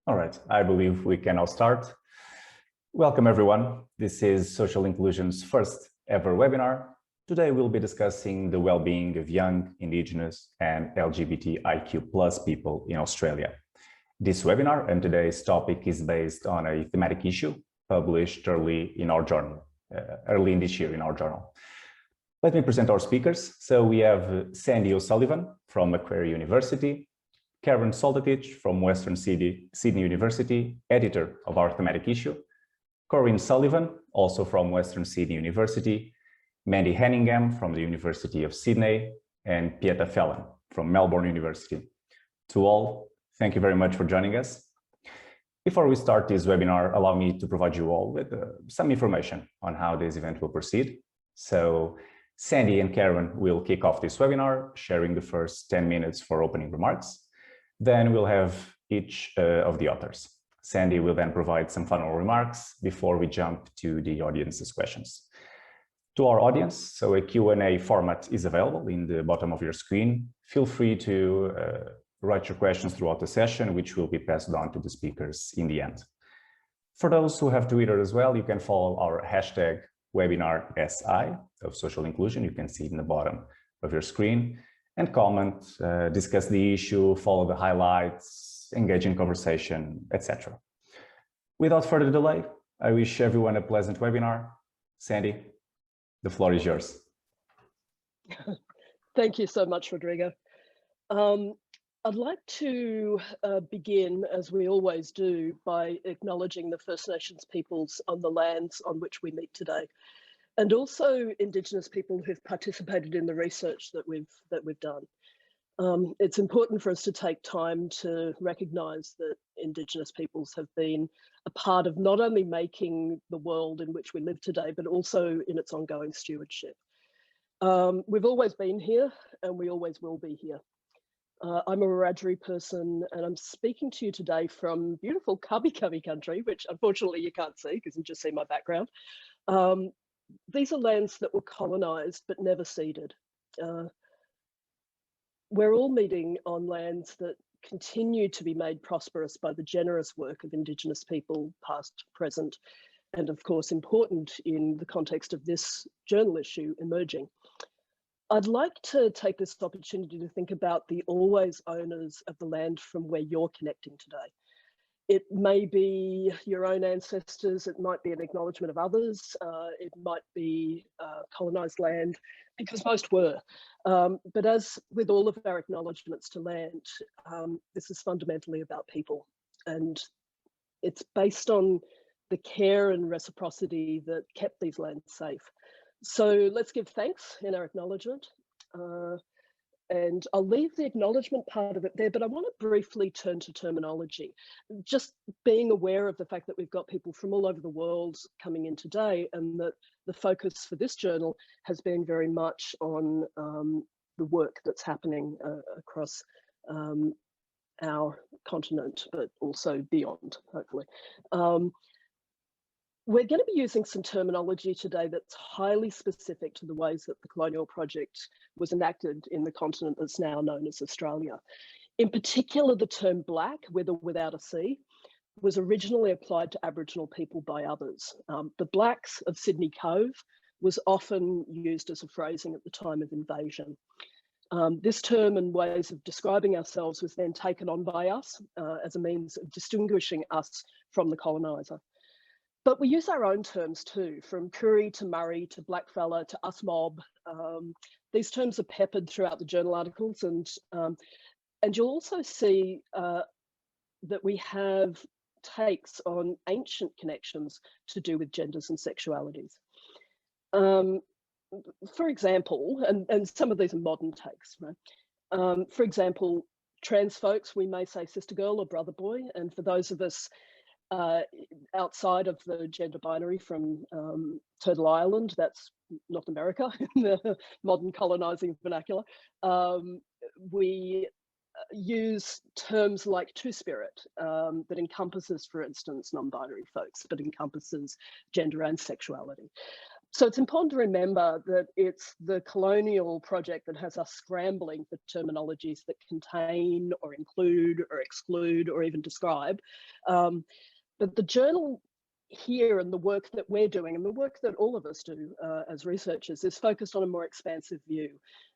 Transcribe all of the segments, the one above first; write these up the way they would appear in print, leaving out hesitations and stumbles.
All right, I believe we can now start. Welcome everyone. This is Social Inclusion's first ever webinar. Today we'll be discussing the well-being of young, Indigenous and LGBTIQ+ people in Australia. This webinar and today's topic is based on a thematic issue published early in this year in our journal. Let me present our speakers. So we have Sandy O'Sullivan from Macquarie University, Corrinne Soldatic from Western Sydney University, editor of our thematic issue, Corrienne Sullivan, also from Western Sydney University, Mandy Henningham from the University of Sydney, and Péta Phelan from Melbourne University. To all, thank you very much for joining us. Before we start this webinar, allow me to provide you all with some information on how this event will proceed. So Sandy and Corrienne will kick off this webinar, sharing the first 10 minutes for opening remarks. Then we'll have each of the authors. Sandy will then provide some final remarks before we jump to the audience's questions. To our audience, so a Q&A format is available in the bottom of your screen. Feel free to write your questions throughout the session, which will be passed on to the speakers in the end. For those who have Twitter as well, you can follow our hashtag #WebinarSI of social inclusion. You can see it in the bottom of your screen, and comment, discuss the issue, follow the highlights, engage in conversation, etc. Without further delay, I wish everyone a pleasant webinar. Sandy, the floor is yours. Thank you so much, Rodrigo. I'd like to begin, as we always do, by acknowledging the First Nations peoples on the lands on which we meet today, and also Indigenous people who've participated in the research that we've done. It's important for us to take time to recognise that Indigenous peoples have been a part of not only making the world in which we live today, but also in its ongoing stewardship. We've always been here and we always will be here. I'm a Wiradjuri person and I'm speaking to you today from beautiful Kabi Kabi country, which unfortunately you can't see because you just see my background. These are lands that were colonised but never ceded. We're all meeting on lands that continue to be made prosperous by the generous work of Indigenous people, past, present, and of course important in the context of this journal issue emerging. I'd like to take this opportunity to think about the always owners of the land from where you're connecting today. It may be your own ancestors, it might be an acknowledgement of others, it might be colonised land, because most were. But as with all of our acknowledgements to land, this is fundamentally about people. And it's based on the care and reciprocity that kept these lands safe. So let's give thanks in our acknowledgement. And I'll leave the acknowledgement part of it there, but I want to briefly turn to terminology. Just being aware of the fact that we've got people from all over the world coming in today, and that the focus for this journal has been very much on the work that's happening across our continent, but also beyond, hopefully. We're going to be using some terminology today that's highly specific to the ways that the colonial project was enacted in the continent that's now known as Australia. In particular, the term black, with or without a C, was originally applied to Aboriginal people by others. The blacks of Sydney Cove was often used as a phrasing at the time of invasion. This term and ways of describing ourselves was then taken on by us as a means of distinguishing us from the coloniser. But we use our own terms too, from Koori to Murray to blackfella to us mob. These terms are peppered throughout the journal articles, and you'll also see that we have takes on ancient connections to do with genders and sexualities. For example, and some of these are modern takes, right? For example, trans folks, we may say sister girl or brother boy, and for those of us outside of the gender binary from Turtle Island, that's North America in the modern colonizing vernacular, we use terms like two-spirit that encompasses, for instance, non-binary folks, but encompasses gender and sexuality. So it's important to remember that it's the colonial project that has us scrambling for terminologies that contain or include or exclude or even describe. But the journal here and the work that we're doing and the work that all of us do as researchers is focused on a more expansive view.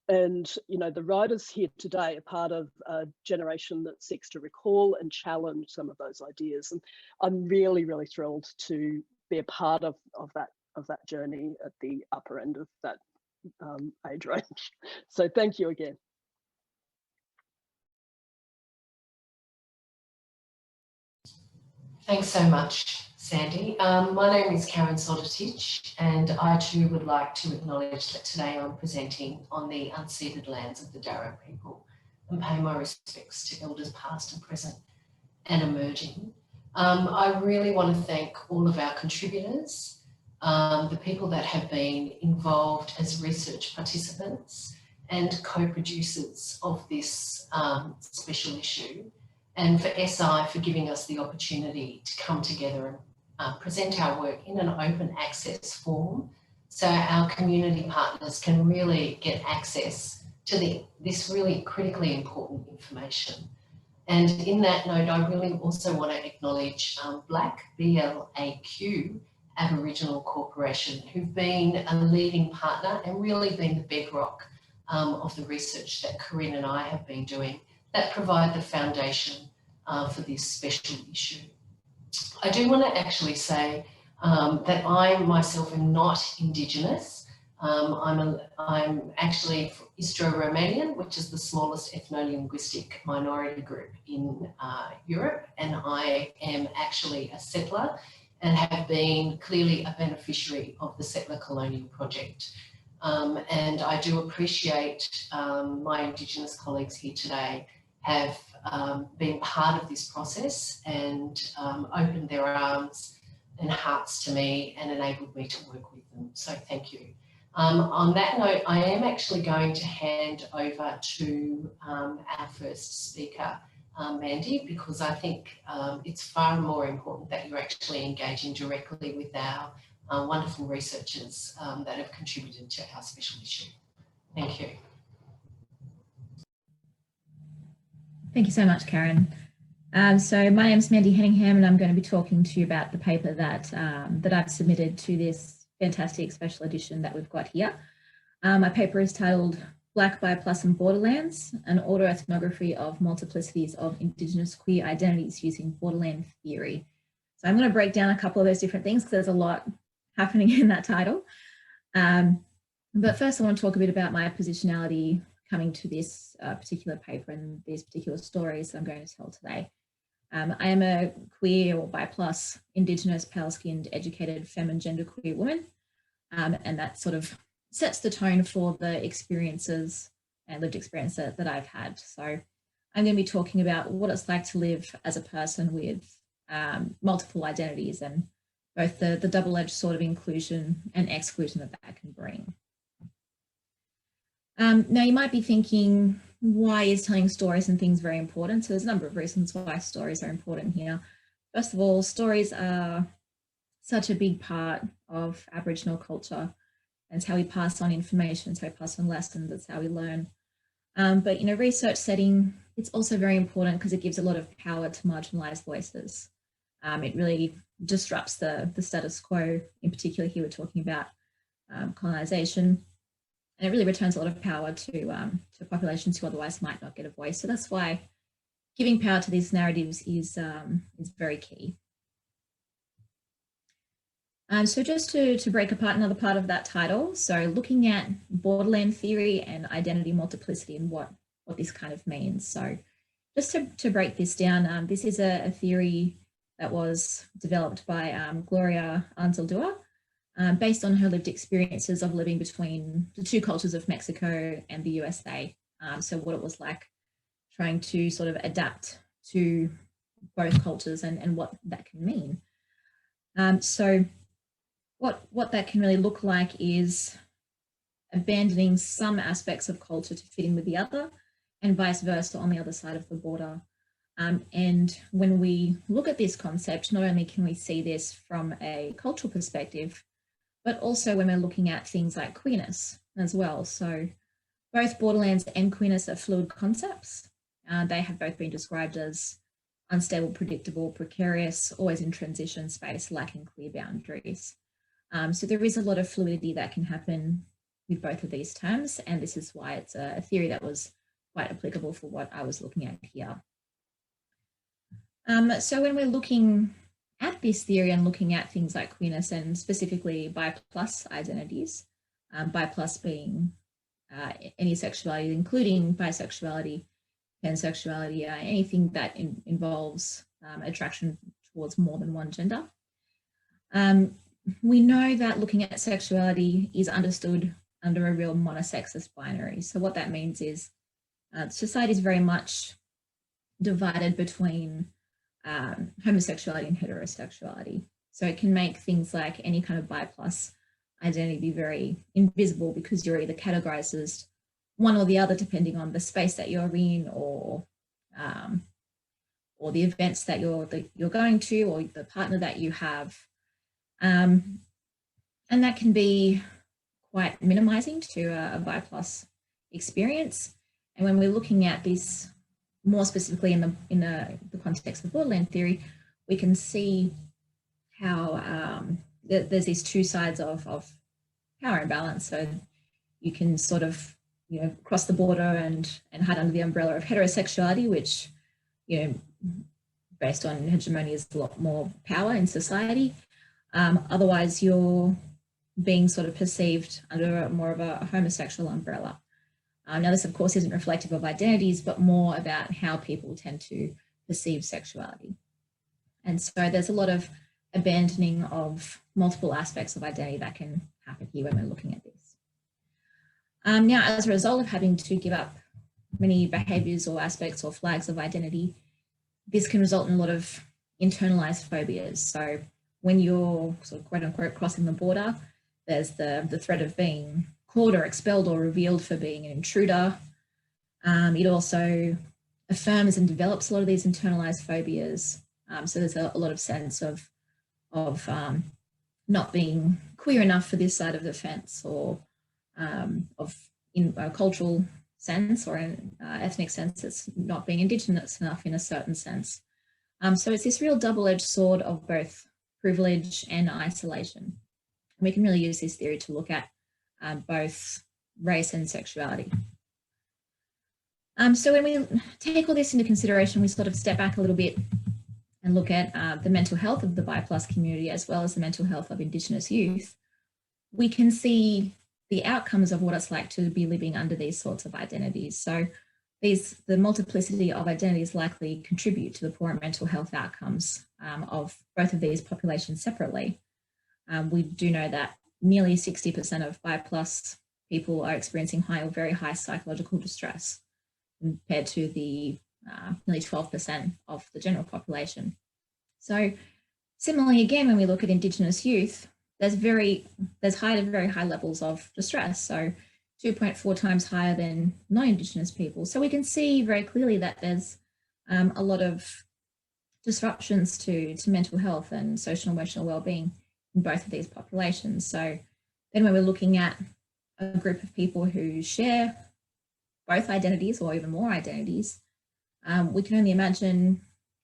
And, you know, the writers here today are part of a generation that seeks to recall and challenge some of those ideas. And I'm really, really thrilled to be a part of that journey at the upper end of that age range. So thank you again. Thanks so much, Sandy. My name is Karen Sodertich, and I too would like to acknowledge that today I'm presenting on the unceded lands of the Darug people and pay my respects to elders past and present and emerging. I really want to thank all of our contributors, the people that have been involved as research participants and co-producers of this special issue, and for SI for giving us the opportunity to come together and present our work in an open access form so our community partners can really get access to this really critically important information. And in that note, I really also want to acknowledge Black, BLAQ, Aboriginal Corporation, who've been a leading partner and really been the bedrock of the research that Corrinne and I have been doing that provide the foundation for this special issue. I do want to actually say that I myself am not Indigenous. I'm actually Istro-Romanian, which is the smallest ethno-linguistic minority group in Europe, and I am actually a settler and have been clearly a beneficiary of the settler colonial project. And I do appreciate my Indigenous colleagues here today have been part of this process and opened their arms and hearts to me and enabled me to work with them. So thank you. On that note, I am actually going to hand over to our first speaker, Mandy, because I think it's far more important that you're actually engaging directly with our wonderful researchers that have contributed to our special issue. Thank you. Thank you so much, Karen. So my name is Mandy Henningham, and I'm going to be talking to you about the paper that I've submitted to this fantastic special edition that we've got here. My paper is titled Black, Bi, Plus and Borderlands, an autoethnography of multiplicities of Indigenous queer identities using borderland theory. So I'm going to break down a couple of those different things because there's a lot happening in that title. But first I want to talk a bit about my positionality coming to this particular paper and these particular stories that I'm going to tell today. I am a queer or bi plus Indigenous, pale-skinned, educated, femme and genderqueer woman, and that sort of sets the tone for the experiences and lived experience that I've had. So I'm going to be talking about what it's like to live as a person with multiple identities and both the double-edged sort of inclusion and exclusion that can bring. Now you might be thinking, why is telling stories and things very important? So there's a number of reasons why stories are important here. First of all, stories are such a big part of Aboriginal culture. And it's how we pass on information, it's how we pass on lessons, it's how we learn. But in a research setting, it's also very important because it gives a lot of power to marginalised voices. It really disrupts the status quo. In particular, here we're talking about colonisation. And it really returns a lot of power to populations who otherwise might not get a voice. So that's why giving power to these narratives is very key. So just to break apart another part of that title, so looking at borderland theory and identity multiplicity and what this kind of means. So just to break this down, this is a theory that was developed by Gloria Anzaldúa, based on her lived experiences of living between the two cultures of Mexico and the USA. So what it was like trying to sort of adapt to both cultures and what that can mean. So what that can really look like is abandoning some aspects of culture to fit in with the other and vice versa on the other side of the border. And when we look at this concept, not only can we see this from a cultural perspective, but also when we're looking at things like queerness as well. So both borderlands and queerness are fluid concepts. They have both been described as unstable, predictable, precarious, always in transition space, lacking clear boundaries. So there is a lot of fluidity that can happen with both of these terms, and this is why it's a theory that was quite applicable for what I was looking at here. So when we're looking at this theory and looking at things like queerness and specifically bi plus identities, bi plus being any sexuality, including bisexuality, pansexuality, anything that involves attraction towards more than one gender. We know that looking at sexuality is understood under a real monosexist binary. So what that means is society is very much divided between homosexuality and heterosexuality. So it can make things like any kind of bi plus identity be very invisible because you're either categorized as one or the other depending on the space that you're in or the events that you're going to or the partner that you have. And that can be quite minimizing to a bi plus experience. And when we're looking at this more specifically in the context of borderland theory, we can see how there's these two sides of power imbalance. So you can sort of, cross the border and hide under the umbrella of heterosexuality, which, based on hegemony is a lot more power in society. Otherwise, you're being sort of perceived under more of a homosexual umbrella. Now, this, of course, isn't reflective of identities, but more about how people tend to perceive sexuality. And so there's a lot of abandoning of multiple aspects of identity that can happen here when we're looking at this. Now, as a result of having to give up many behaviours or aspects or flags of identity, this can result in a lot of internalized phobias. So when you're sort of quote unquote crossing the border, there's the threat of being caught or expelled or revealed for being an intruder. It also affirms and develops a lot of these internalized phobias. So there's a lot of sense of not being queer enough for this side of the fence, or in a cultural sense or an ethnic sense, it's not being Indigenous enough in a certain sense. So it's this real double-edged sword of both privilege and isolation. We can really use this theory to look at both race and sexuality. So when we take all this into consideration, we sort of step back a little bit and look at the mental health of the bi plus community as well as the mental health of Indigenous youth. We can see the outcomes of what it's like to be living under these sorts of identities. So the multiplicity of identities likely contribute to the poor mental health outcomes of both of these populations separately. We do know that nearly 60% of bi plus people are experiencing high or very high psychological distress compared to the nearly 12% of the general population. So similarly, again, when we look at Indigenous youth, there's very high levels of distress. So 2.4 times higher than non-Indigenous people. So we can see very clearly that there's a lot of disruptions to mental health and social and emotional well-being in both of these populations. So then when we're looking at a group of people who share both identities or even more identities, we can only imagine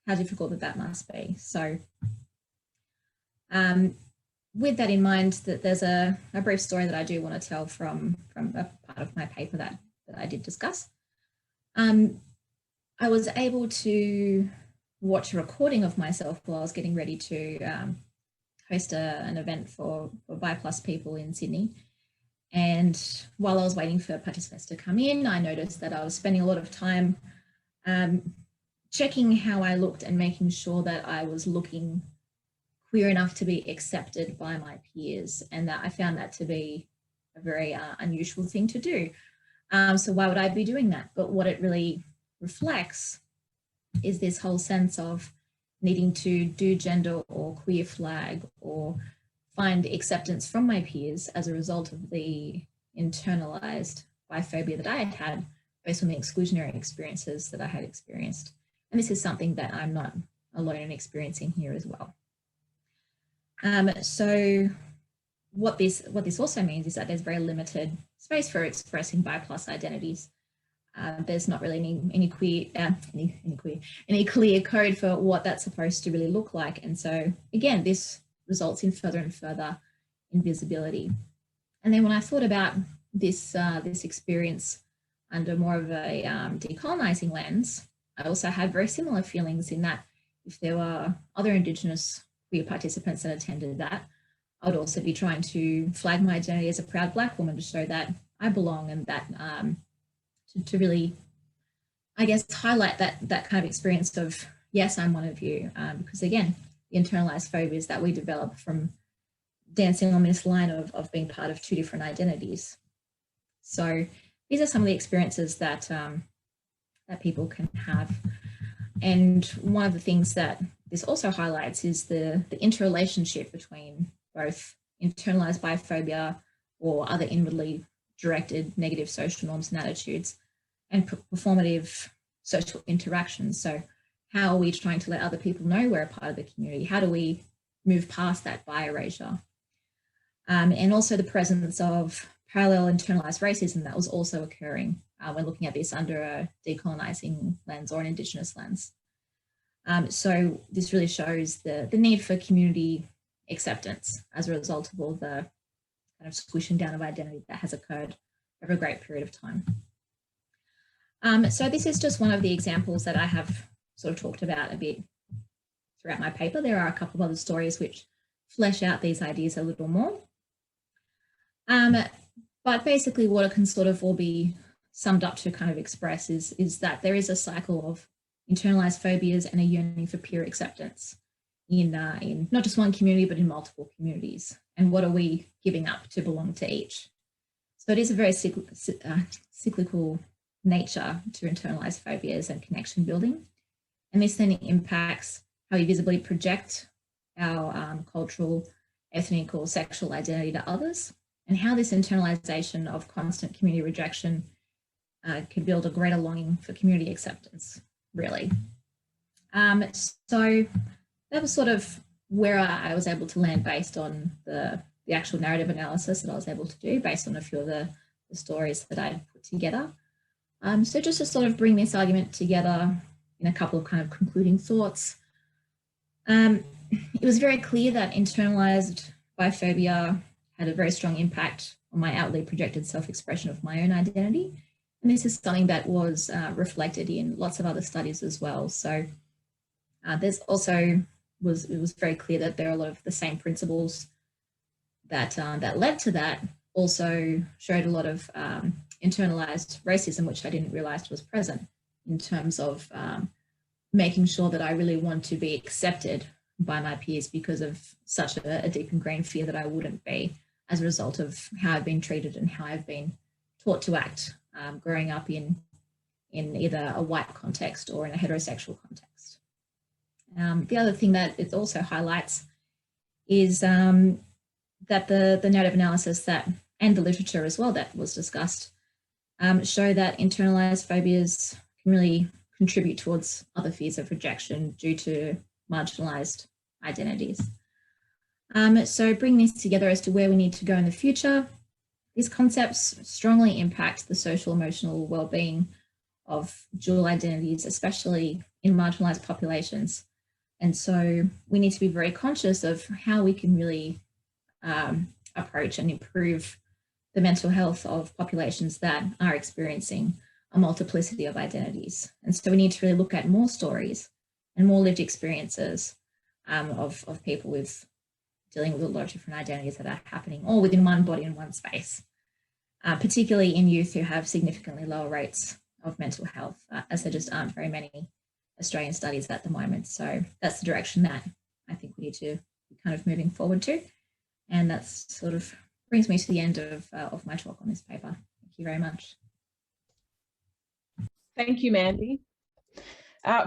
how difficult that must be. So with that in mind, that there's a brief story that I do want to tell from a part of my paper that I did discuss. I was able to watch a recording of myself while I was getting ready to host an event for bi plus people in Sydney. And while I was waiting for participants to come in, I noticed that I was spending a lot of time checking how I looked and making sure that I was looking queer enough to be accepted by my peers, and that I found that to be a very unusual thing to do. So why would I be doing that? But what it really reflects is this whole sense of needing to do gender or queer flag or find acceptance from my peers as a result of the internalized biphobia that I had had based on the exclusionary experiences that I had experienced. And this is something that I'm not alone in experiencing here as well. So what this also means is that there's very limited space for expressing bi-plus identities. There's not really any clear code for what that's supposed to really look like. And so again, this results in further and further invisibility. And then when I thought about this experience under more of a decolonizing lens, I also had very similar feelings in that if there were other Indigenous queer participants that attended that, I would also be trying to flag my identity as a proud Black woman to show that I belong, and that to really, I guess, highlight that kind of experience of, yes, I'm one of you, because again, the internalized phobias that we develop from dancing on this line of being part of two different identities. So these are some of the experiences that that people can have. And one of the things that this also highlights is the interrelationship between both internalized biphobia or other inwardly directed negative social norms and attitudes and performative social interactions. So how are we trying to let other people know we're a part of the community? How do we move past that bi-erasure? And also the presence of parallel internalized racism that was also occurring when looking at this under a decolonizing lens or an Indigenous lens. So this really shows the need for community acceptance as a result of all the kind of squishing down of identity that has occurred over a great period of time. So this is just one of the examples that I have sort of talked about a bit throughout my paper. There are a couple of other stories which flesh out these ideas a little more. But basically what it can sort of all be summed up to kind of express is that there is a cycle of internalized phobias and a yearning for peer acceptance in not just one community, but in multiple communities. And what are we giving up to belong to each? So it is a very cyclical nature to internalized phobias and connection building. And this then impacts how we visibly project our cultural, ethnic or sexual identity to others, and how this internalization of constant community rejection can build a greater longing for community acceptance, really. So that was sort of where I was able to land based on the actual narrative analysis that I was able to do based on a few of the stories that I put together. So just to sort of bring this argument together in a couple of kind of concluding thoughts, it was very clear that internalized biphobia had a very strong impact on my outwardly projected self-expression of my own identity. And this is something that was reflected in lots of other studies as well. So there's also, it was very clear that there are a lot of the same principles that, that led to that also showed a lot of internalized racism, which I didn't realize was present in terms of making sure that I really want to be accepted by my peers because of such a deep ingrained fear that I wouldn't be as a result of how I've been treated and how I've been taught to act growing up in either a white context or in a heterosexual context. The other thing that it also highlights is that the narrative analysis and the literature as well that was discussed show that internalized phobias can really contribute towards other fears of rejection due to marginalized identities. So bring this together as to where we need to go in the future. These concepts strongly impact the social emotional well-being of dual identities, especially in marginalized populations. And so we need to be very conscious of how we can really approach and improve the mental health of populations that are experiencing a multiplicity of identities. And so we need to really look at more stories and more lived experiences of people with dealing with a lot of different identities that are happening all within one body and one space, particularly in youth who have significantly lower rates of mental health, as there just aren't very many Australian studies at the moment. So that's the direction that I think we need to be kind of moving forward to. And that sort of brings me to the end of my talk on this paper. Thank you very much. Thank you, Mandy.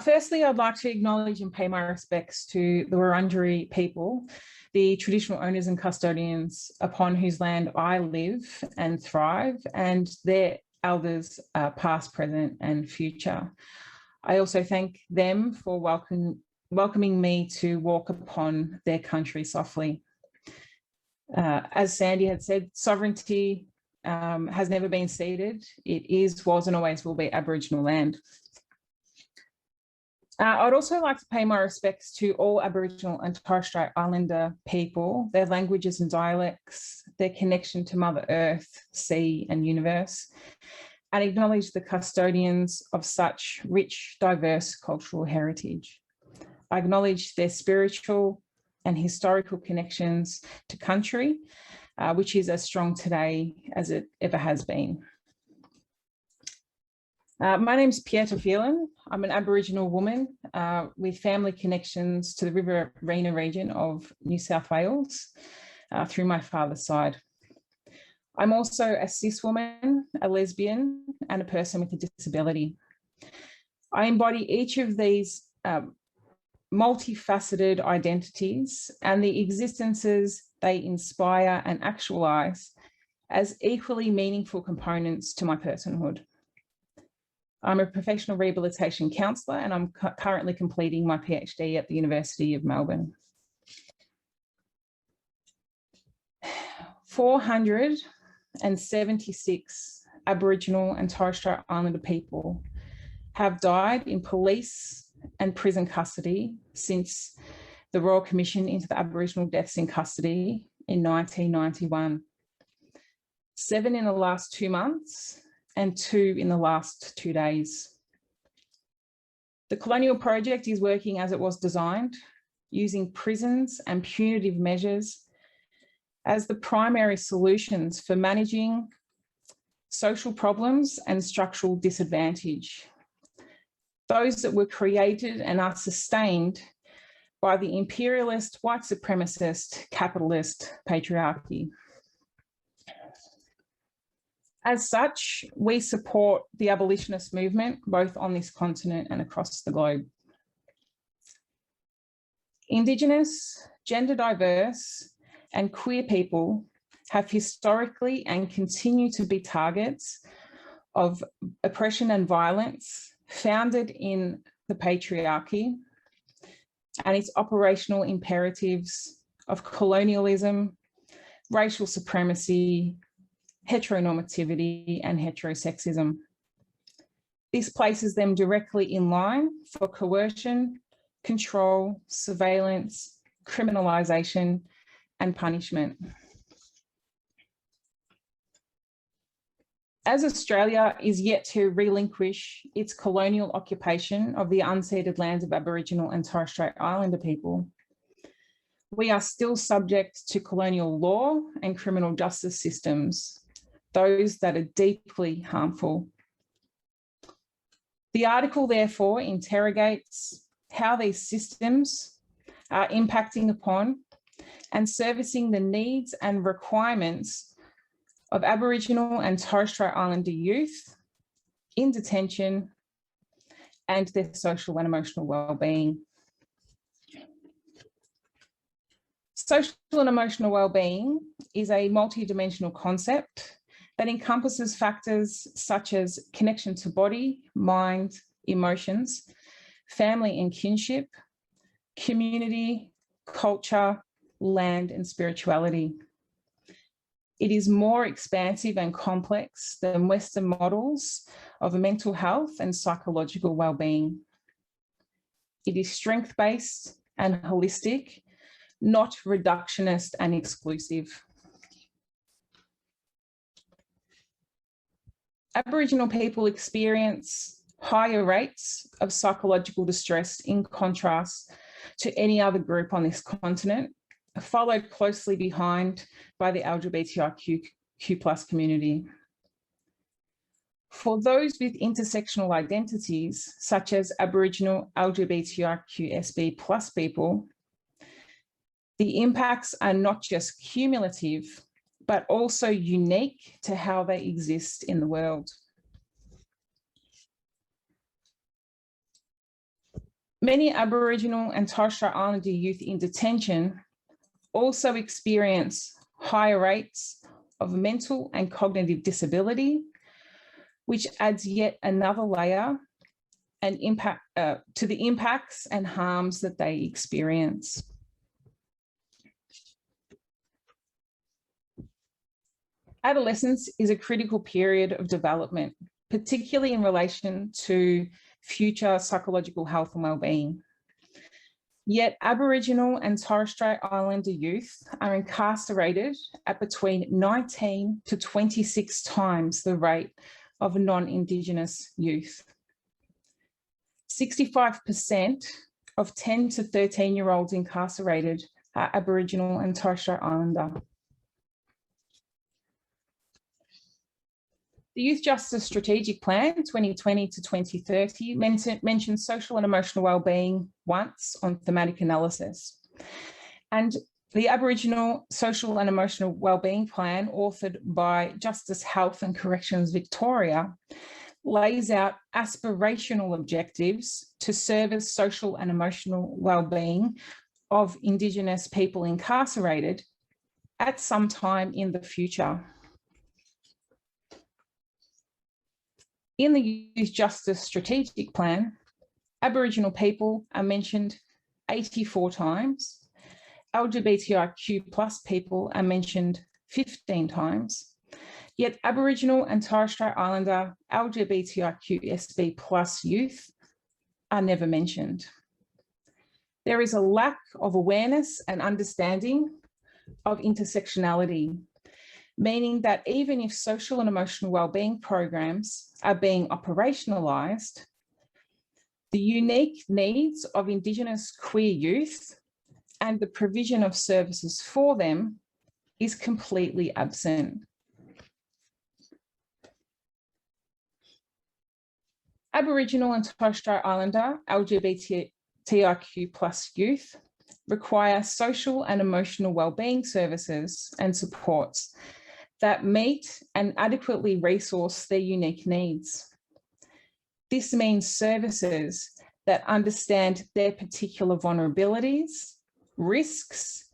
Firstly, I'd like to acknowledge and pay my respects to the Wurundjeri people, the traditional owners and custodians upon whose land I live and thrive, and their elders, past, present, and future. I also thank them for welcoming me to walk upon their country softly. As Sandy had said, sovereignty has never been ceded. It is, was, and always will be Aboriginal land. I'd also like to pay my respects to all Aboriginal and Torres Strait Islander people, their languages and dialects, their connection to Mother Earth, sea and universe, and acknowledge the custodians of such rich, diverse cultural heritage. I acknowledge their spiritual and historical connections to country, which is as strong today as it ever has been. My name's Péta Phelan. I'm an Aboriginal woman with family connections to the Riverina region of New South Wales through my father's side. I'm also a cis woman, a lesbian, and a person with a disability. I embody each of these multifaceted identities and the existences they inspire and actualise as equally meaningful components to my personhood. I'm a professional rehabilitation counsellor and I'm currently completing my PhD at the University of Melbourne. 476 Aboriginal and Torres Strait Islander people have died in police and prison custody since the Royal Commission into the Aboriginal Deaths in Custody in 1991. 7 in the last 2 months and 2 in the last 2 days. The colonial project is working as it was designed, using prisons and punitive measures as the primary solutions for managing social problems and structural disadvantage. Those that were created and are sustained by the imperialist, white supremacist, capitalist patriarchy. As such, we support the abolitionist movement, both on this continent and across the globe. Indigenous, gender diverse, and queer people have historically and continue to be targets of oppression and violence founded in the patriarchy and its operational imperatives of colonialism, racial supremacy, heteronormativity, and heterosexism. This places them directly in line for coercion, control, surveillance, criminalisation, and punishment. As Australia is yet to relinquish its colonial occupation of the unceded lands of Aboriginal and Torres Strait Islander people, we are still subject to colonial law and criminal justice systems, those that are deeply harmful. The article therefore interrogates how these systems are impacting upon and servicing the needs and requirements of Aboriginal and Torres Strait Islander youth in detention and their social and emotional well-being. Social and emotional well-being is a multidimensional concept that encompasses factors such as connection to body, mind, emotions, family and kinship, community, culture, land, and spirituality. It is more expansive and complex than Western models of mental health and psychological well-being. It is strength-based and holistic, not reductionist and exclusive. Aboriginal people experience higher rates of psychological distress in contrast to any other group on this continent, followed closely behind by the LGBTIQ+ community. For those with intersectional identities, such as Aboriginal LGBTIQ+ people, the impacts are not just cumulative, but also unique to how they exist in the world. Many Aboriginal and Torres Strait Islander youth in detention also experience higher rates of mental and cognitive disability, which adds yet another layer and impact to the impacts and harms that they experience. Adolescence is a critical period of development, particularly in relation to future psychological health and well-being. Yet Aboriginal and Torres Strait Islander youth are incarcerated at between 19 to 26 times the rate of non-Indigenous youth. 65% of 10 to 13-year-olds incarcerated are Aboriginal and Torres Strait Islander. The Youth Justice Strategic Plan 2020 to 2030 mentions social and emotional wellbeing once on thematic analysis. And the Aboriginal Social and Emotional Wellbeing Plan, authored by Justice, Health and Corrections Victoria, lays out aspirational objectives to service social and emotional wellbeing of Indigenous people incarcerated at some time in the future. In the Youth Justice Strategic Plan, Aboriginal people are mentioned 84 times, LGBTIQ plus people are mentioned 15 times, yet Aboriginal and Torres Strait Islander LGBTIQ SB plus youth are never mentioned. There is a lack of awareness and understanding of intersectionality, meaning that even if social and emotional wellbeing programs are being operationalised, the unique needs of Indigenous queer youth and the provision of services for them is completely absent. Aboriginal and Torres Strait Islander LGBTIQ plus youth require social and emotional wellbeing services and supports that meet and adequately resource their unique needs. This means services that understand their particular vulnerabilities, risks,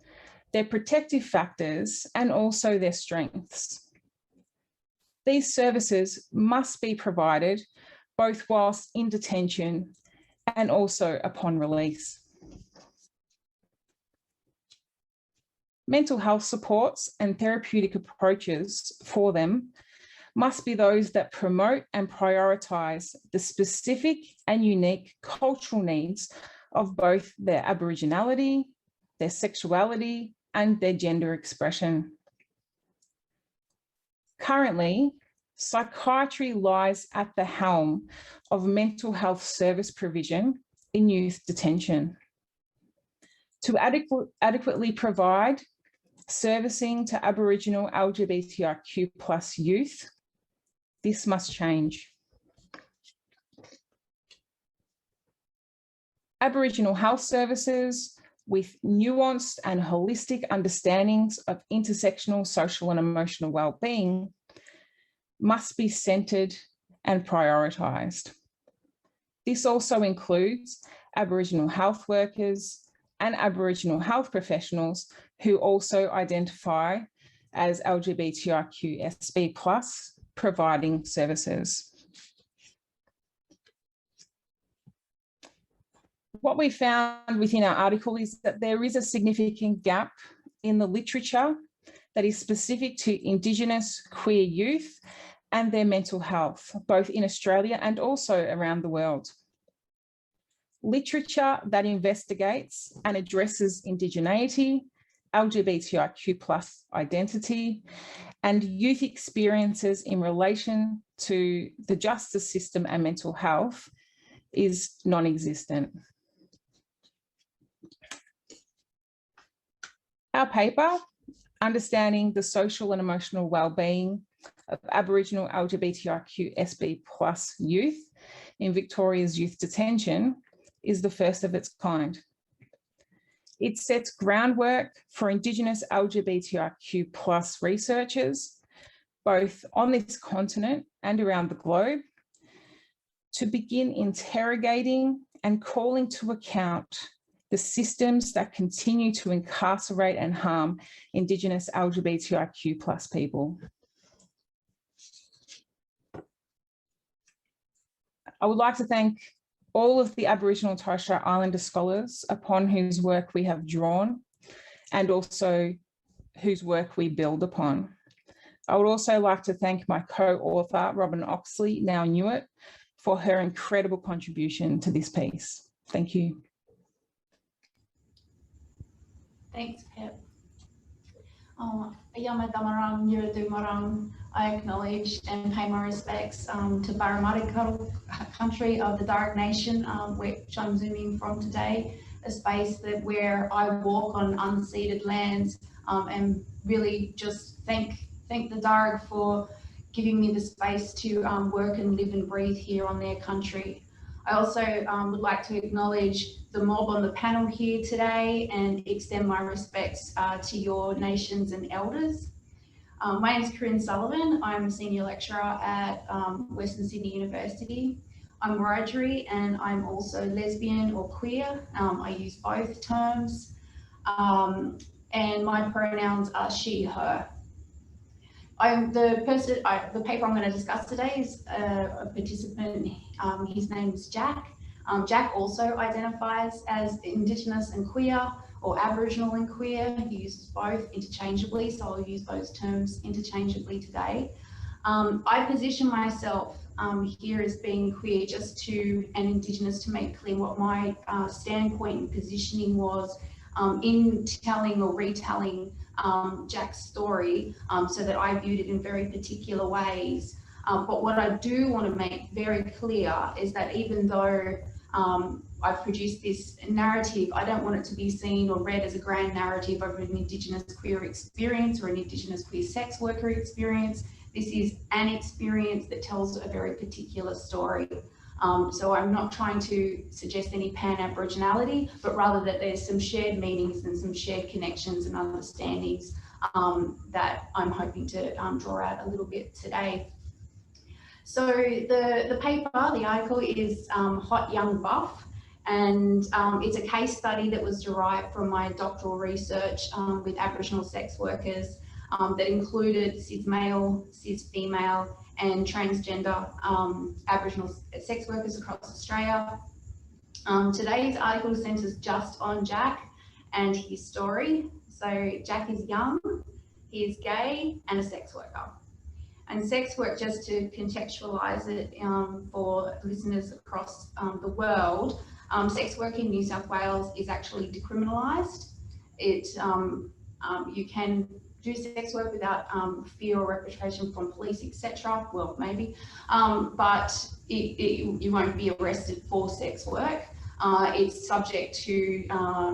their protective factors, and also their strengths. These services must be provided both whilst in detention and also upon release. Mental health supports and therapeutic approaches for them must be those that promote and prioritise the specific and unique cultural needs of both their Aboriginality, their sexuality, and their gender expression. Currently, psychiatry lies at the helm of mental health service provision in youth detention. To adequately provide servicing to Aboriginal LGBTIQ plus youth, this must change. Aboriginal health services with nuanced and holistic understandings of intersectional social and emotional wellbeing must be centred and prioritised. This also includes Aboriginal health workers and Aboriginal health professionals who also identify as LGBTIQ SB plus providing services. What we found within our article is that there is a significant gap in the literature that is specific to Indigenous queer youth and their mental health, both in Australia and also around the world. Literature that investigates and addresses indigeneity, LGBTIQ plus identity, and youth experiences in relation to the justice system and mental health is non-existent. Our paper, Understanding the Social and Emotional Wellbeing of Aboriginal LGBTIQ SB plus youth in Victoria's youth detention, is the first of its kind. It sets groundwork for Indigenous LGBTIQ plus researchers, both on this continent and around the globe, to begin interrogating and calling to account the systems that continue to incarcerate and harm Indigenous LGBTIQ plus people. I would like to thank all of the Aboriginal and Torres Strait Islander scholars upon whose work we have drawn and also whose work we build upon. I would also like to thank my co-author, Robin Oxley, now Newitt, for her incredible contribution to this piece. Thank you. Thanks, Pip. Ayama Damarang, Yuradumarang. I acknowledge and pay my respects to Parramatta country of the Darug Nation, which I'm zooming from today, a space where I walk on unceded lands, and really just thank the Darug for giving me the space to work and live and breathe here on their country. I also would like to acknowledge the mob on the panel here today and extend my respects to your nations and elders. My name is Corrinne Sullivan. I'm a senior lecturer at Western Sydney University. I'm Wiradjuri and I'm also lesbian or queer. I use both terms. And my pronouns are she, her. The paper I'm going to discuss today is a participant. His name is Jack. Jack also identifies as Indigenous and queer, or Aboriginal and queer. He uses both interchangeably, so I'll use those terms interchangeably today. I position myself here as being queer and Indigenous to make clear what my standpoint and positioning was in telling or retelling Jack's story, so that I viewed it in very particular ways. But what I do want to make very clear is that even though I've produced this narrative, I don't want it to be seen or read as a grand narrative of an Indigenous queer experience or an Indigenous queer sex worker experience. This is an experience that tells a very particular story. So I'm not trying to suggest any pan-Aboriginality, but rather that there's some shared meanings and some shared connections and understandings that I'm hoping to draw out a little bit today. So the paper, the article is Hot Young Buff, and it's a case study that was derived from my doctoral research with Aboriginal sex workers that included cis male, cis female, and transgender Aboriginal sex workers across Australia. Today's article centres just on Jack and his story. So Jack is young, he is gay, and a sex worker. And sex work, just to contextualise it for listeners across the world, sex work in New South Wales is actually decriminalised. You can do sex work without fear or reputation from police, etc. Well, maybe, but you won't be arrested for sex work. It's subject to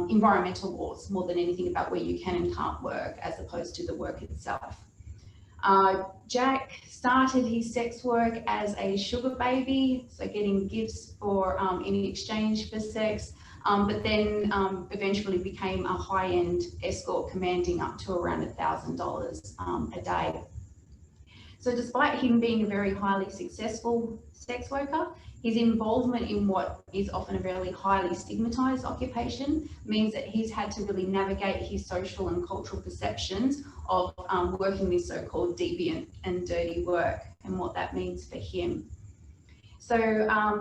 environmental laws more than anything about where you can and can't work, as opposed to the work itself. Jack started his sex work as a sugar baby, so getting gifts for in exchange for sex, but then eventually became a high-end escort commanding up to around $1,000 a day. So despite him being a very highly successful sex worker, his involvement in what is often a very highly stigmatised occupation means that he's had to really navigate his social and cultural perceptions of working this so-called deviant and dirty work and what that means for him. So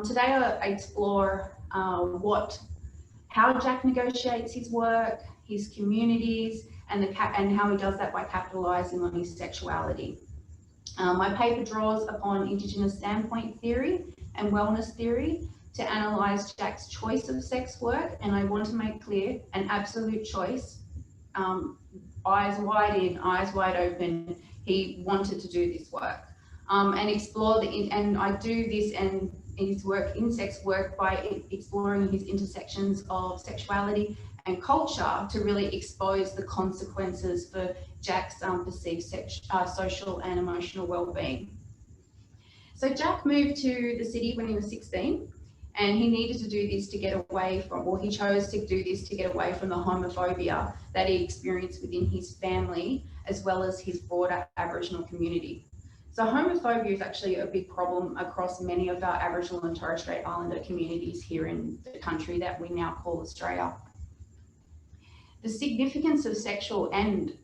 today I explore how Jack negotiates his work, his communities, and how he does that by capitalising on his sexuality. My paper draws upon Indigenous standpoint theory and wellness theory to analyse Jack's choice of sex work, and I want to make clear an absolute choice. Eyes wide in, eyes wide open, he wanted to do this work and explore and I do this and his work in sex work by exploring his intersections of sexuality and culture to really expose the consequences for Jack's perceived social and emotional well-being. So Jack moved to the city when he was 16, and he needed to do this to get away from, or he chose to do this to get away from the homophobia that he experienced within his family, as well as his broader Aboriginal community. So homophobia is actually a big problem across many of our Aboriginal and Torres Strait Islander communities here in the country that we now call Australia. The significance of sexual and,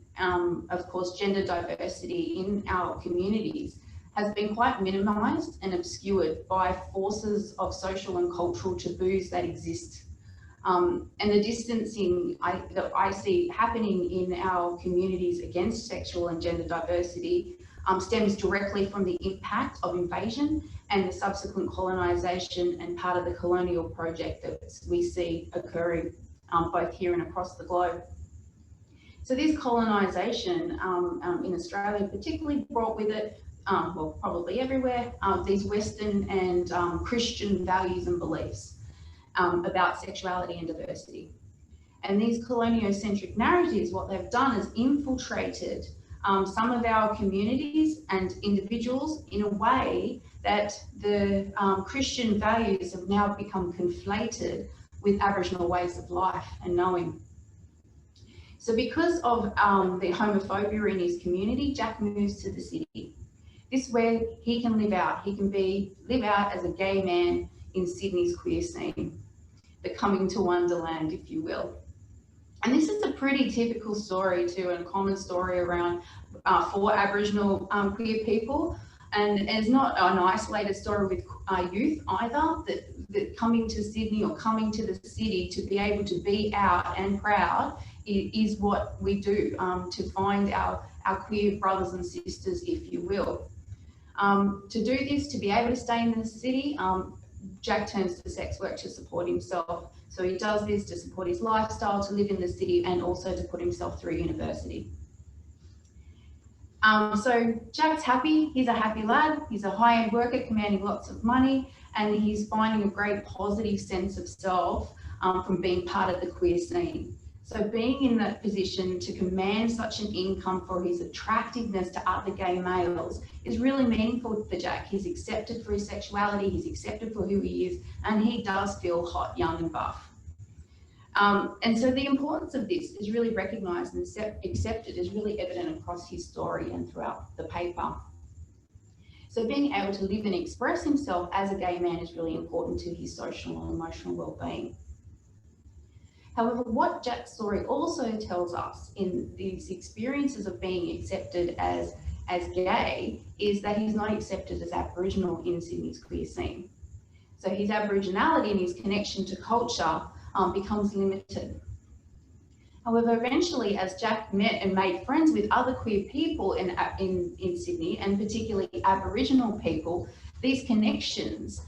of course, gender diversity in our communities has been quite minimised and obscured by forces of social and cultural taboos that exist. And the distancing that I see happening in our communities against sexual and gender diversity stems directly from the impact of invasion and the subsequent colonisation and part of the colonial project that we see occurring both here and across the globe. So this colonisation in Australia particularly brought with it, well, probably everywhere, these Western and Christian values and beliefs about sexuality and diversity. And these coloniocentric narratives, what they've done is infiltrated some of our communities and individuals in a way that the Christian values have now become conflated with Aboriginal ways of life and knowing. So because of the homophobia in his community, Jack moves to the city. This is where he can live out. He can live out as a gay man in Sydney's queer scene, the coming to Wonderland, if you will. And this is a pretty typical story too, and a common story around for Aboriginal queer people. And it's not an isolated story with youth either, that coming to Sydney or coming to the city to be able to be out and proud is what we do to find our queer brothers and sisters, if you will. To do this, to be able to stay in the city, Jack turns to sex work to support himself. So he does this to support his lifestyle, to live in the city, and also to put himself through university. So Jack's happy, he's a happy lad, he's a high-end worker commanding lots of money, and he's finding a great positive sense of self from being part of the queer scene. So being in that position to command such an income for his attractiveness to other gay males is really meaningful for Jack. He's accepted for his sexuality, he's accepted for who he is, and he does feel hot, young and buff. And so the importance of this is really recognised and accepted, is really evident across his story and throughout the paper. So being able to live and express himself as a gay man is really important to his social and emotional well-being. However, what Jack's story also tells us in these experiences of being accepted as gay is that he's not accepted as Aboriginal in Sydney's queer scene. So his Aboriginality and his connection to culture becomes limited. However, eventually, as Jack met and made friends with other queer people in Sydney, and particularly Aboriginal people, these connections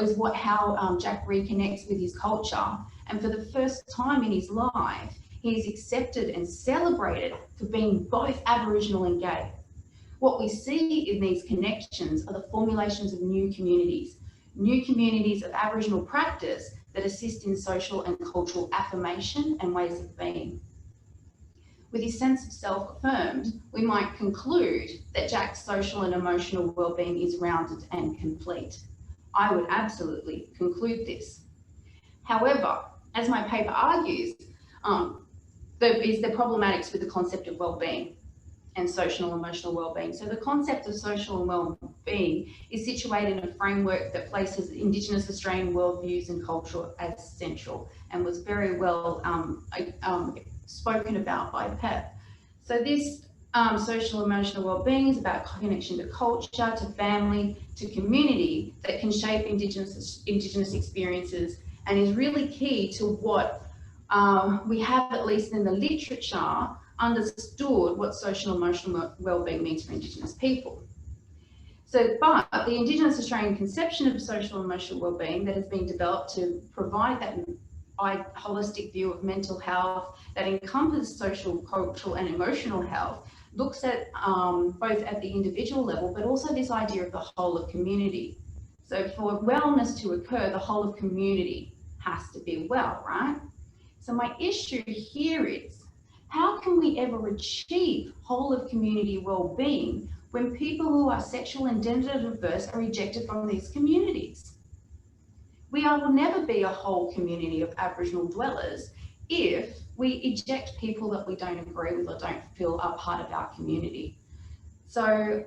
is how Jack reconnects with his culture. And for the first time in his life, he is accepted and celebrated for being both Aboriginal and gay. What we see in these connections are the formulations of new communities of Aboriginal practice that assist in social and cultural affirmation and ways of being. With his sense of self affirmed, we might conclude that Jack's social and emotional well-being is rounded and complete. I would absolutely conclude this. However, as my paper argues, there is the problematics with the concept of well-being and social and emotional well-being. So the concept of social and well-being is situated in a framework that places Indigenous Australian worldviews and culture as central, and was very well spoken about by Péta. So this social and emotional well-being is about connection to culture, to family, to community that can shape Indigenous experiences, and is really key to what we have, at least in the literature, understood what social and emotional well-being means for Indigenous people. So, but the Indigenous Australian conception of social and emotional well-being that has been developed to provide that holistic view of mental health that encompasses social, cultural and emotional health looks at both at the individual level, but also this idea of the whole of community. So for wellness to occur, the whole of community has to be well, right? So my issue here is, how can we ever achieve whole of community well-being when people who are sexual and gender diverse are rejected from these communities? We will never be a whole community of Aboriginal dwellers if we eject people that we don't agree with or don't feel are part of our community. So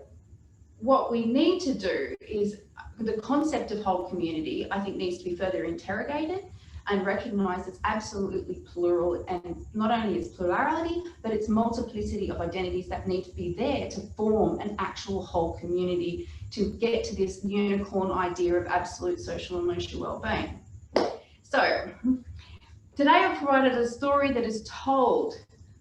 what we need to do is, the concept of whole community, I think, needs to be further interrogated and recognised as absolutely plural, and not only its plurality, but its multiplicity of identities that need to be there to form an actual whole community to get to this unicorn idea of absolute social and emotional well-being. So today I've provided a story that is told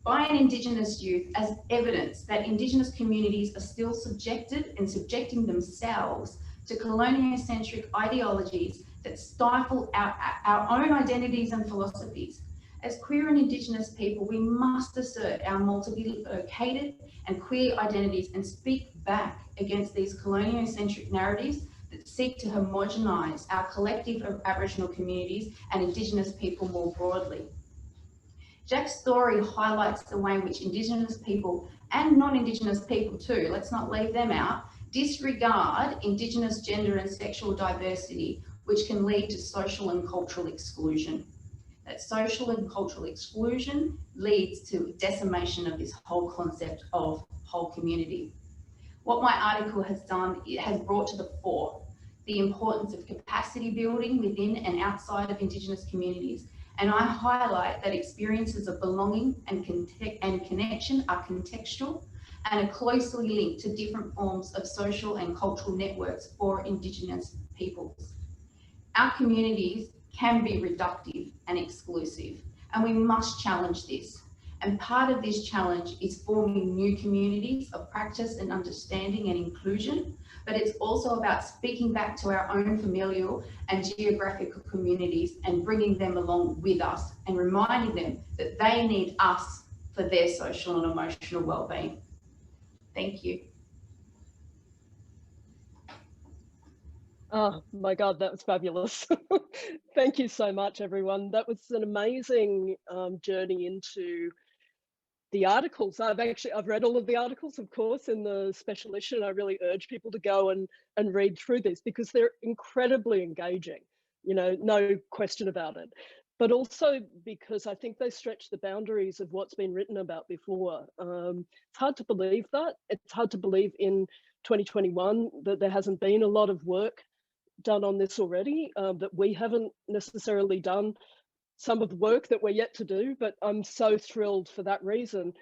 by an Indigenous youth as evidence that Indigenous communities are still subjected and subjecting themselves to coloniocentric ideologies that stifle our own identities and philosophies. As queer and Indigenous people, we must assert our multi-located and queer identities and speak back against these coloniocentric narratives that seek to homogenise our collective of Aboriginal communities and Indigenous people more broadly. Jack's story highlights the way in which Indigenous people and non-Indigenous people too, let's not leave them out, disregard Indigenous gender and sexual diversity, which can lead to social and cultural exclusion. That social and cultural exclusion leads to decimation of this whole concept of whole community. What my article has done, it has brought to the fore the importance of capacity building within and outside of Indigenous communities. And I highlight that experiences of belonging and connection are contextual and are closely linked to different forms of social and cultural networks for Indigenous peoples. Our communities can be reductive and exclusive, and we must challenge this. And part of this challenge is forming new communities of practice and understanding and inclusion, but it's also about speaking back to our own familial and geographical communities and bringing them along with us and reminding them that they need us for their social and emotional well-being. Thank you. Oh my God, that was fabulous. Thank you so much, everyone. That was an amazing journey into the articles. I've read all of the articles, of course, in the special issue, and I really urge people to go and read through this because they're incredibly engaging, you know, no question about it. But also because I think they stretch the boundaries of what's been written about before. It's hard to believe that. It's hard to believe in 2021 that there hasn't been a lot of work done on this already, that we haven't necessarily done some of the work that we're yet to do, but I'm so thrilled for that reason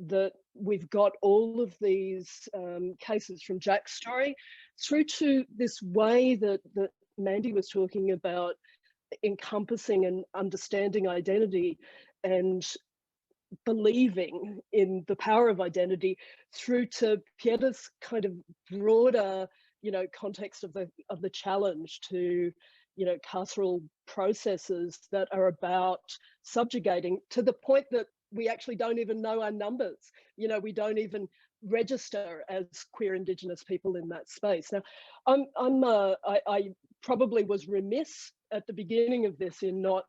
that we've got all of these cases from Jack's story through to this way that Mandy was talking about, encompassing and understanding identity and believing in the power of identity, through to Péta's kind of broader, you know, context of the challenge to, you know, carceral processes that are about subjugating to the point that we actually don't even know our numbers. You know, we don't even register as queer Indigenous people in that space. Now, I probably was remiss at the beginning of this in not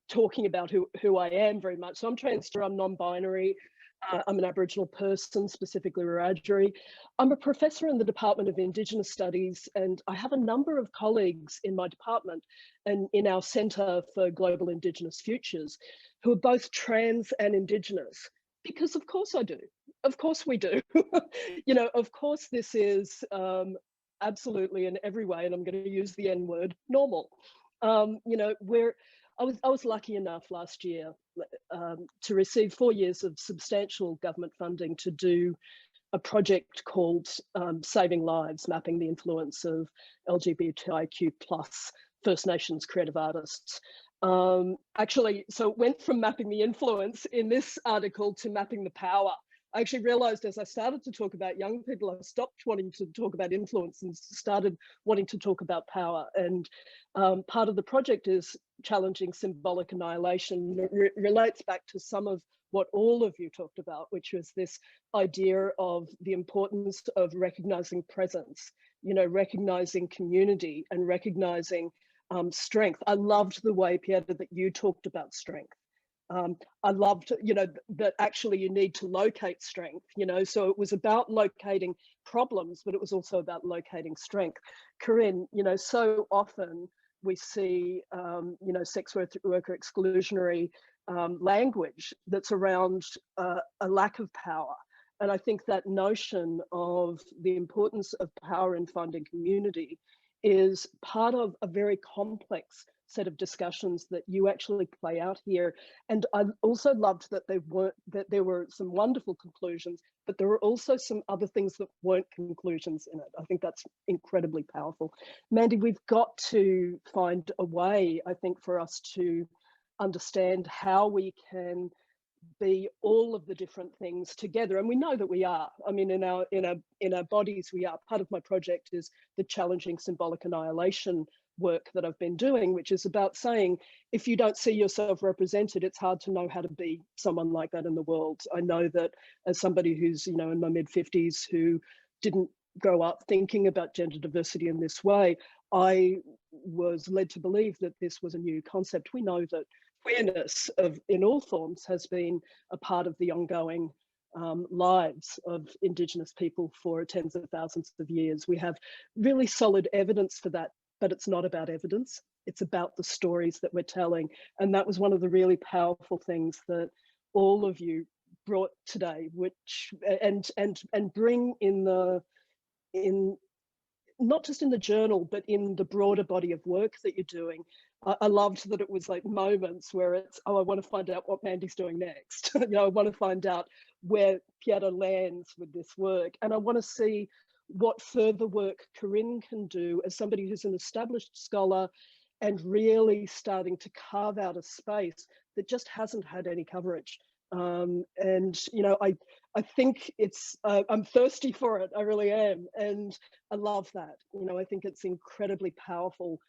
talking about who I am very much. So I'm transgender, I'm non-binary. I'm an Aboriginal person, specifically Wiradjuri. I'm a professor in the Department of Indigenous Studies, and I have a number of colleagues in my department and in our Centre for Global Indigenous Futures who are both trans and Indigenous, because of course I do. Of course we do. You know, of course this is absolutely in every way, and I'm going to use the N word, normal. You know, I was lucky enough last year to receive 4 years of substantial government funding to do a project called Saving Lives, mapping the influence of LGBTIQ plus First Nations creative artists. Actually, so it went from mapping the influence in this article to mapping the power. I actually realized as I started to talk about young people, I stopped wanting to talk about influence and started wanting to talk about power. And part of the project is challenging symbolic annihilation. It relates back to some of what all of you talked about, which was this idea of the importance of recognizing presence, you know, recognizing community and recognizing strength. I loved the way, Péta, that you talked about strength. I loved, you know, that actually you need to locate strength, you know, so it was about locating problems, but it was also about locating strength. Corrinne, you know, so often we see, you know, sex worker exclusionary language that's around a lack of power. And I think that notion of the importance of power in finding community is part of a very complex set of discussions that you actually play out here. And I also loved that there were some wonderful conclusions, but there were also some other things that weren't conclusions in it. I think that's incredibly powerful. Mandy, we've got to find a way, I think, for us to understand how we can be all of the different things together, and we know that we are. I mean, in our bodies we are. Part of my project is the challenging symbolic annihilation work that I've been doing, which is about saying, if you don't see yourself represented, it's hard to know how to be someone like that in the world. I know that as somebody who's, you know, in my mid-50s, who didn't grow up thinking about gender diversity in this way, I was led to believe that this was a new concept. We know that queerness in all forms has been a part of the ongoing lives of Indigenous people for tens of thousands of years. We have really solid evidence for that, but it's not about evidence. It's about the stories that we're telling. And that was one of the really powerful things that all of you brought today, which and bring in not just in the journal, but in the broader body of work that you're doing. I loved that it was like moments where it's, oh, I want to find out what Mandy's doing next. You know, I want to find out where Péta lands with this work. And I want to see what further work Corrinne can do as somebody who's an established scholar and really starting to carve out a space that just hasn't had any coverage. And, you know, I think it's, I'm thirsty for it, I really am. And I love that. You know, I think it's incredibly powerful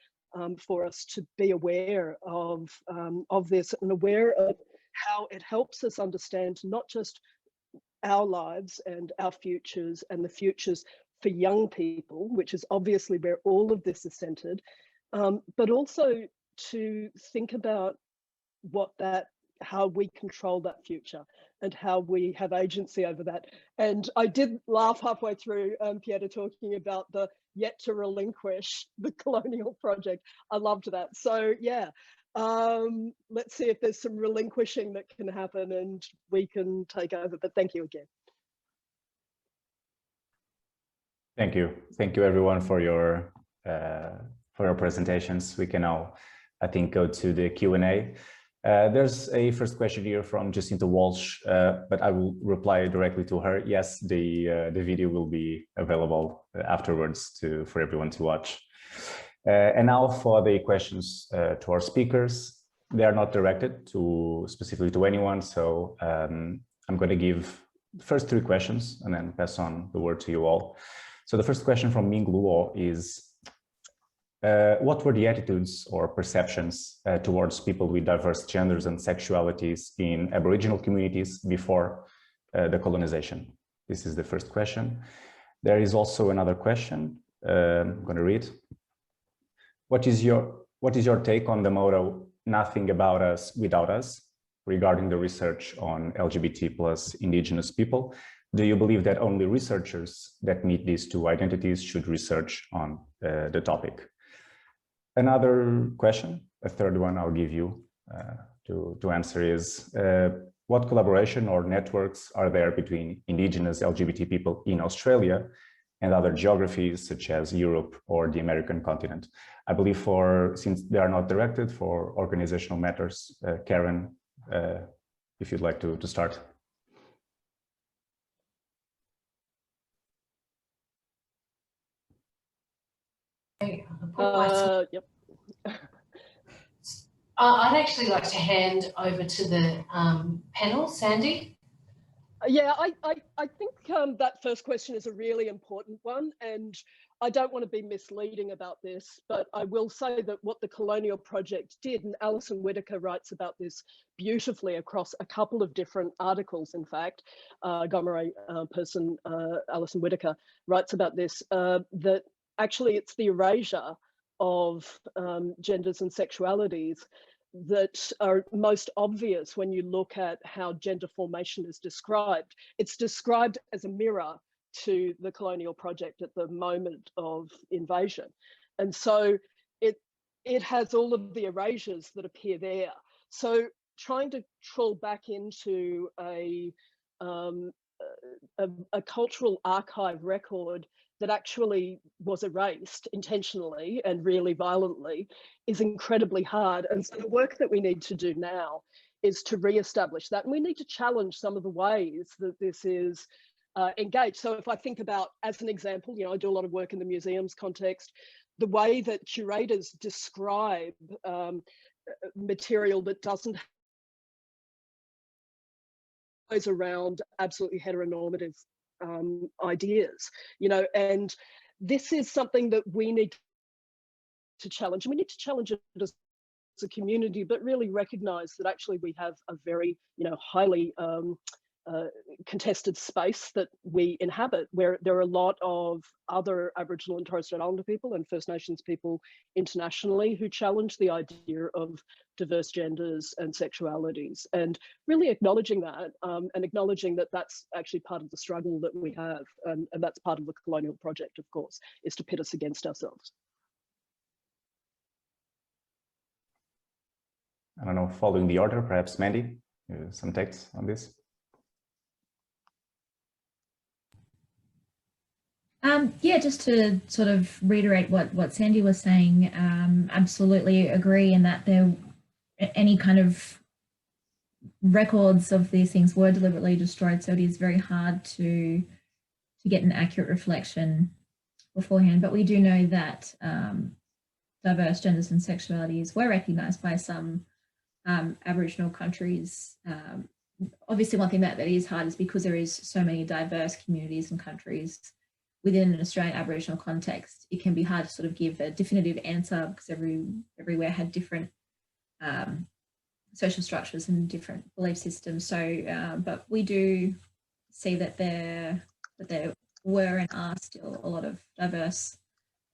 for us to be aware of this and aware of how it helps us understand not just our lives and our futures and the futures for young people, which is obviously where all of this is centered, but also to think about how we control that future and how we have agency over that. And I did laugh halfway through Péta talking about the yet to relinquish the colonial project. I loved that. So yeah, let's see if there's some relinquishing that can happen and we can take over. But thank you again. Thank you everyone for your presentations. We can now, I think, go to the Q&A. There's a first question here from Jacinta Walsh, but I will reply directly to her. Yes, the video will be available afterwards for everyone to watch. And now for the questions to our speakers. They are not directed specifically to anyone, so I'm going to give the first 3 questions and then pass on the word to you all. So the first question from Ming Luo is, what were the attitudes or perceptions towards people with diverse genders and sexualities in Aboriginal communities before the colonization? This is the first question. There is also another question. I'm going to read. What is your take on the motto, "Nothing about us without us," regarding the research on LGBT plus Indigenous people? Do you believe that only researchers that meet these 2 identities should research on the topic? Another question, a third one I'll give you to answer is, what collaboration or networks are there between Indigenous LGBT people in Australia and other geographies such as Europe or the American continent? I believe since they are not directed for organizational matters, Karen, if you'd like to start. Yep. I'd actually like to hand over to the panel, Sandy. Yeah, I think that first question is a really important one, and I don't want to be misleading about this, but I will say that what the Colonial Project did, and Alison Whittaker writes about this beautifully across a couple of different articles, in fact, Gomeroi person, Alison Whittaker writes about this, that actually it's the erasure of genders and sexualities that are most obvious when you look at how gender formation is described. It's described as a mirror to the Colonial Project at the moment of invasion. And so it has all of the erasures that appear there. So trying to trawl back into a cultural archive record that actually was erased intentionally and really violently is incredibly hard. And so the work that we need to do now is to re-establish that. And we need to challenge some of the ways that this is engaged. So if I think about, as an example, you know, I do a lot of work in the museums context, the way that curators describe material that doesn't around absolutely heteronormative ideas, you know, and this is something that we need to challenge. And we need to challenge it as a community, but really recognise that actually we have a very, you know, highly contested space that we inhabit, where there are a lot of other Aboriginal and Torres Strait Islander people and First Nations people internationally who challenge the idea of diverse genders and sexualities, and really acknowledging that and acknowledging that that's actually part of the struggle that we have, and that's part of the colonial project, of course, is to pit us against ourselves. I don't know, following the order, perhaps Mandy, some takes on this? Yeah, just to sort of reiterate what Sandy was saying, absolutely agree in that any kind of records of these things were deliberately destroyed, so it is very hard to get an accurate reflection beforehand. But we do know that diverse genders and sexualities were recognised by some Aboriginal countries. Obviously, one thing that is hard is because there is so many diverse communities and countries within an Australian Aboriginal context, it can be hard to sort of give a definitive answer because everywhere had different social structures and different belief systems. So, but we do see that there were and are still a lot of diverse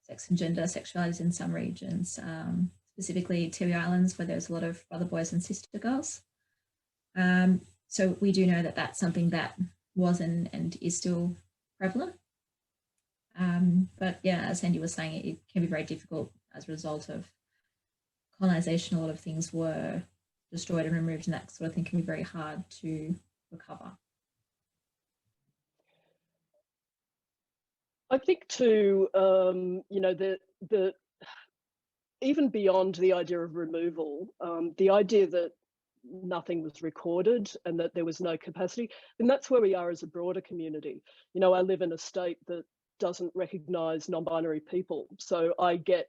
sex and gender sexualities in some regions, specifically Tiwi Islands, where there's a lot of brother boys and sister girls. So we do know that that's something that was and is still prevalent. But yeah, as Sandy was saying, it can be very difficult as a result of colonisation. A lot of things were destroyed and removed, and that sort of thing can be very hard to recover. I think too, you know, the even beyond the idea of removal, the idea that nothing was recorded and that there was no capacity, and that's where we are as a broader community. You know, I live in a state that doesn't recognise non-binary people, so I get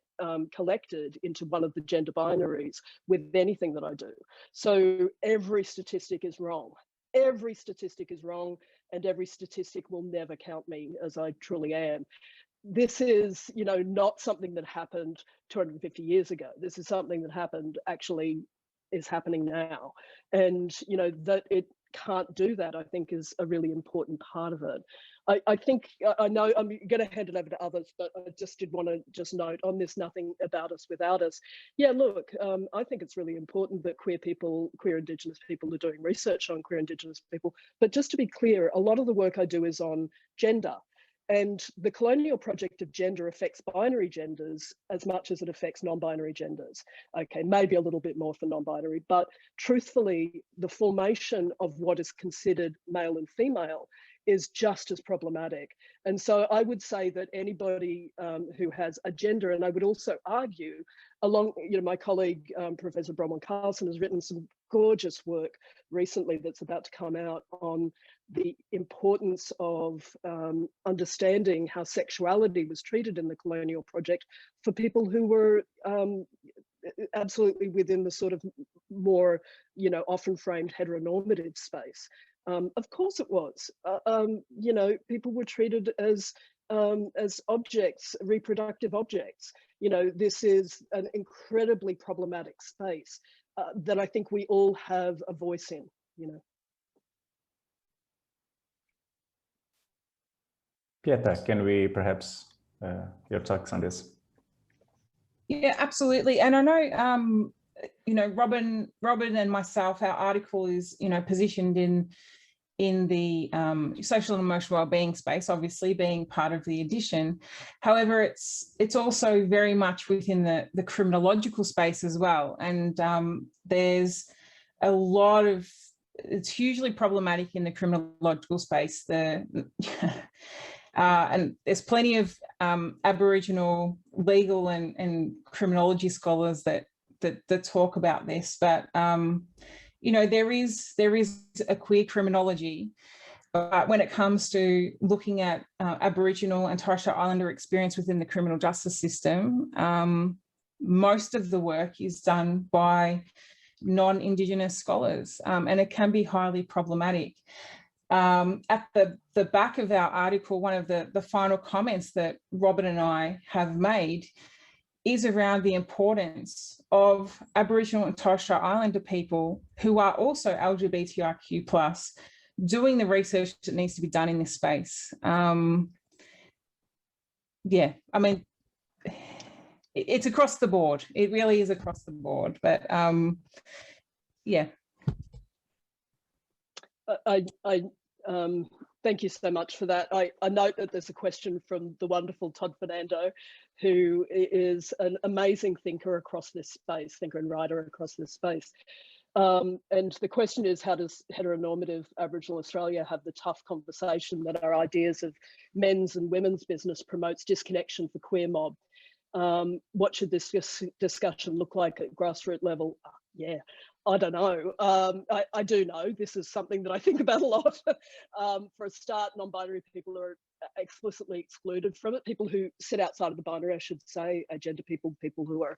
collected into one of the gender binaries with anything that I do. So every statistic is wrong. Every statistic is wrong, and every statistic will never count me as I truly am. This is, you know, not something that happened 250 years ago. This is something that happened, actually is happening now. And, you know, that it can't do that, I think, is a really important part of it. I think, I know I'm going to hand it over to others, but I just did want to just note on this nothing about us without us. Yeah, look, I think it's really important that queer people, queer Indigenous people are doing research on queer Indigenous people. But just to be clear, a lot of the work I do is on gender. And the colonial project of gender affects binary genders as much as it affects non-binary genders. Okay, maybe a little bit more for non-binary, but truthfully, the formation of what is considered male and female is just as problematic. And so I would say that anybody who has a gender, and I would also argue along, you know, my colleague, Professor Bronwyn Carlson has written some gorgeous work recently that's about to come out on the importance of understanding how sexuality was treated in the colonial project for people who were absolutely within the sort of more, you know, often framed heteronormative space. Of course it was. You know, people were treated as objects, reproductive objects. You know, this is an incredibly problematic space that I think we all have a voice in, you know. Péta, can we perhaps your thoughts on this? Yeah, absolutely. And I know, you know, Robin and myself, our article is, you know, positioned in the social and emotional wellbeing space, obviously being part of the edition. However, it's also very much within the criminological space as well. And there's a lot of, it's hugely problematic in the criminological space. And there's plenty of Aboriginal legal and criminology scholars that talk about this, but you know, there is a queer criminology, but when it comes to looking at Aboriginal and Torres Strait Islander experience within the criminal justice system, most of the work is done by non-Indigenous scholars, and it can be highly problematic. At the back of our article, one of the final comments that Robin and I have made is around the importance of Aboriginal and Torres Strait Islander people who are also LGBTIQ+, doing the research that needs to be done in this space. Yeah, I mean, it's across the board. It really is across the board, but yeah. Thank you so much for that. I note that there's a question from the wonderful Todd Fernando, who is an amazing thinker across this space, thinker and writer across this space. And the question is, how does heteronormative Aboriginal Australia have the tough conversation that our ideas of men's and women's business promotes disconnection for queer mob? What should this discussion look like at grassroots level? Yeah, I don't know. I do know this is something that I think about a lot. For a start, non-binary people are explicitly excluded from it. People who sit outside of the binary, I should say, agender people, people who are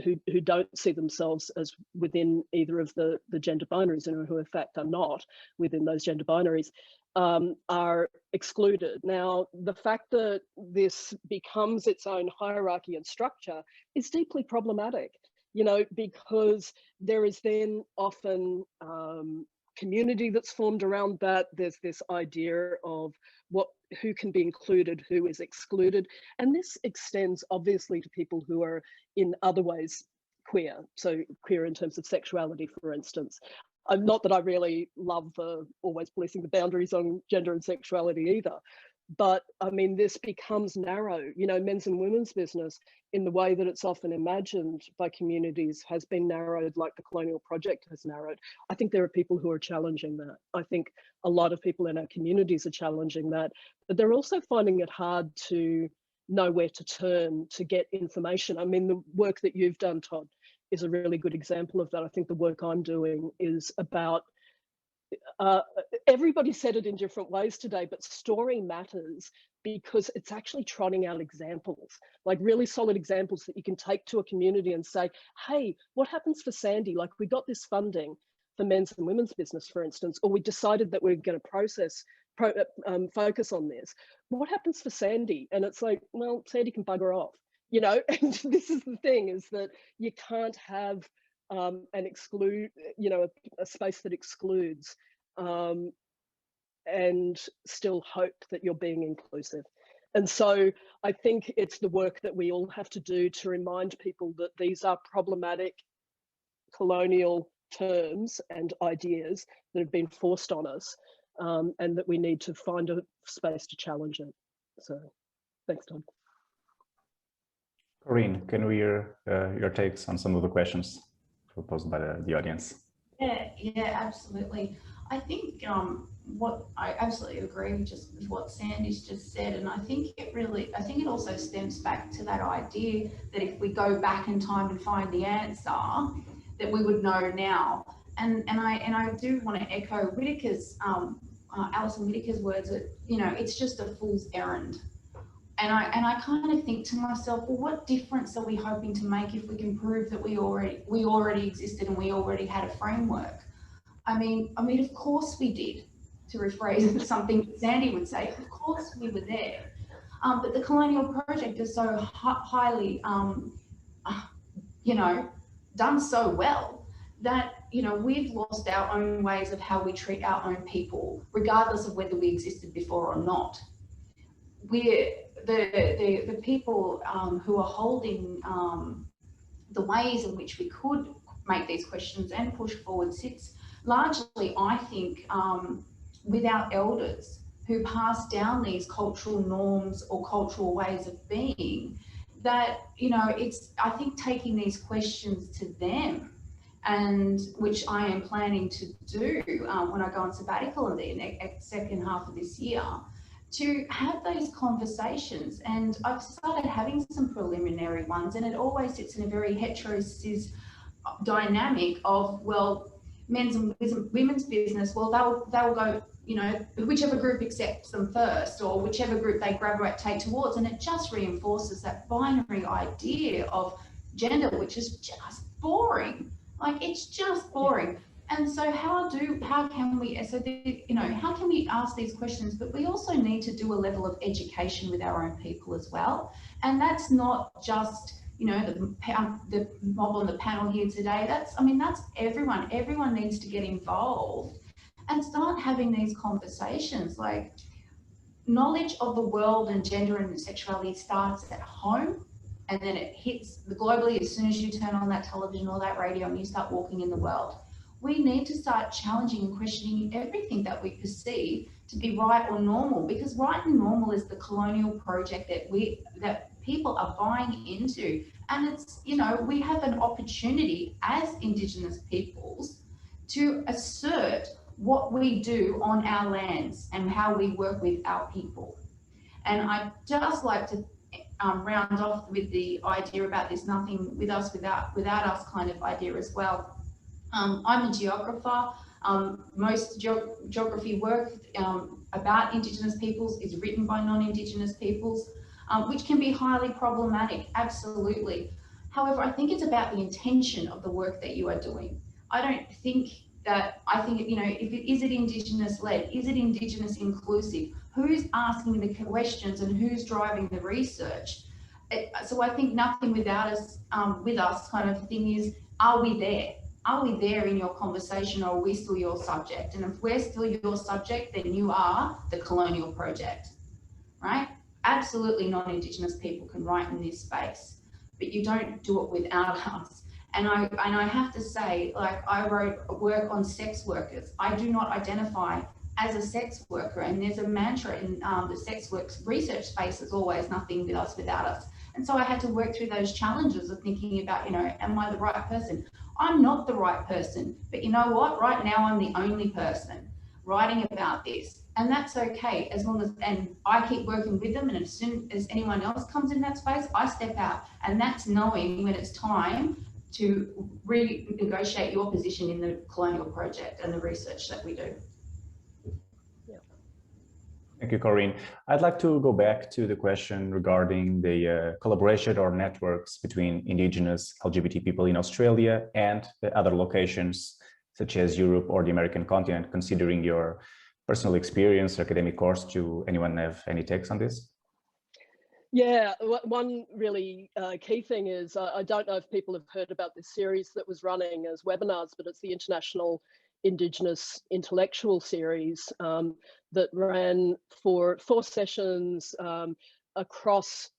who don't see themselves as within either of the gender binaries, and who in fact are not within those gender binaries, are excluded. Now, the fact that this becomes its own hierarchy and structure is deeply problematic, you know, because there is then often community that's formed around that. There's this idea of who can be included, who is excluded. And this extends obviously to people who are in other ways queer. So queer in terms of sexuality, for instance. Not that I really love always policing the boundaries on gender and sexuality either. But I mean, this becomes narrow, you know, men's and women's business in the way that it's often imagined by communities has been narrowed, like the colonial project has narrowed. I think there are people who are challenging that. I think a lot of people in our communities are challenging that, but they're also finding it hard to know where to turn to get information. I mean, the work that you've done, Todd, is a really good example of that. I think the work I'm doing is about everybody said it in different ways today, but story matters because it's actually trotting out examples, like really solid examples that you can take to a community and say, hey, what happens for Sandy? Like, we got this funding for men's and women's business, for instance, or we decided that we're going to focus on this. What happens for Sandy? And it's like, well, Sandy can bugger off, you know. And this is the thing, is that you can't have and exclude, you know, a space that excludes and still hope that you're being inclusive. And so I think it's the work that we all have to do to remind people that these are problematic colonial terms and ideas that have been forced on us, and that we need to find a space to challenge it. So thanks, Tom. Corrinne, can we hear your takes on some of the questions proposed by the audience? Yeah, absolutely. I think what I absolutely agree with what Sandy's just said, and I think it also stems back to that idea that if we go back in time and find the answer, that we would know now. And I do want to echo Whittaker's Alison Whittaker's words that, you know, it's just a fool's errand. And I kind of think to myself, well, what difference are we hoping to make if we can prove that we already existed and we already had a framework? I mean, of course we did, to rephrase something Sandy would say. Of course we were there. But the colonial project is so highly, you know, done so well that, you know, we've lost our own ways of how we treat our own people, regardless of whether we existed before or not. We're the people who are holding the ways in which we could make these questions and push forward sits largely, I think, with our elders who pass down these cultural norms or cultural ways of being, that, you know, it's, I think, taking these questions to them, and which I am planning to do when I go on sabbatical in the second half of this year, to have those conversations. And I've started having some preliminary ones, and it always sits in a very hetero-cis dynamic of, well, men's and women's business, well, they'll go, you know, whichever group accepts them first, or whichever group they gravitate towards. And it just reinforces that binary idea of gender, which is just boring. Like, it's just boring. And so how can we ask these questions, but we also need to do a level of education with our own people as well. And that's not just, you know, the mob on the panel here today. That's everyone. Everyone needs to get involved and start having these conversations. Like, knowledge of the world and gender and sexuality starts at home, and then it hits globally as soon as you turn on that television or that radio and you start walking in the world. We need to start challenging and questioning everything that we perceive to be right or normal, because right and normal is the colonial project that people are buying into. And it's, you know, we have an opportunity as Indigenous peoples to assert what we do on our lands and how we work with our people. And I'd just like to round off with the idea about this nothing with us without us kind of idea as well. I'm a geographer. Most geography work about Indigenous peoples is written by non-Indigenous peoples, which can be highly problematic, absolutely. However, I think it's about the intention of the work that you are doing. I think, you know, is it Indigenous led? Is it Indigenous inclusive? Who's asking the questions and who's driving the research? So I think nothing without us, with us kind of thing is, are we there? Are we there in your conversation, or are we still your subject? And if we're still your subject, then you are the colonial project, right? Absolutely non-Indigenous people can write in this space, but you don't do it without us. And I have to say, like, I wrote work on sex workers. I do not identify as a sex worker, and there's a mantra in the sex work research space is always nothing with us without us. And so I had to work through those challenges of thinking about, you know, am I the right person? I'm not the right person, but you know what? Right now, I'm the only person writing about this. And that's okay, as long as, and I keep working with them, and as soon as anyone else comes in that space, I step out. And that's knowing when it's time to renegotiate your position in the colonial project and the research that we do. Thank you, Corrinne. I'd like to go back to the question regarding the collaboration or networks between Indigenous LGBT people in Australia and the other locations, such as Europe or the American continent, considering your personal experience, academic course. Do anyone have any takes on this? Yeah, one really key thing is, I don't know if people have heard about this series that was running as webinars, but it's the International Indigenous Intellectual Series that ran for 4 sessions across